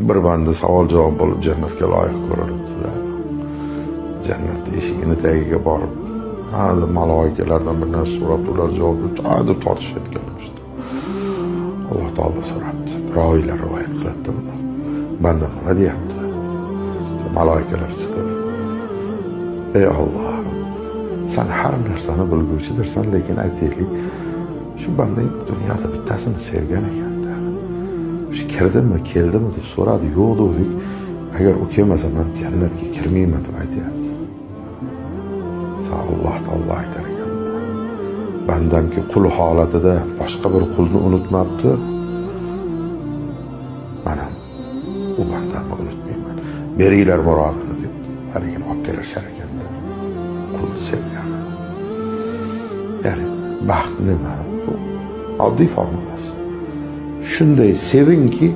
bir banda savol javob bo'lib jannatga loyiq ko'rilibdi-da. Jannat eshigini tagiga borib, maloikalardan bir narsa so'rab, ular javob deb tortishayotganlar. Alloh taolo so'rabdi. Roviylar rivoyat qiladi. Banda nima deyapti? Maloikalar chiqib, ey Alloh, sen har narsani bilguvchidirsan, lekin aytaylik, shu bandang dunyoda bittasini sevgan ekanda. Shu keldimi deb so'radi, yo'q dedik. Agar u kelmasa men jannatga kirmayman deb aytyapti. Alloh taolo aytar ekan. Bandamki qul holatida boshqa bir qulni unutmabdi. Men ham u bandamni unutmayman. Beringlar murodini deb haligini olib kelishar ekanda. Qulni sevgan. Ya'ni baxt nima? Bu oddiy formulasi. Shunday sevingki,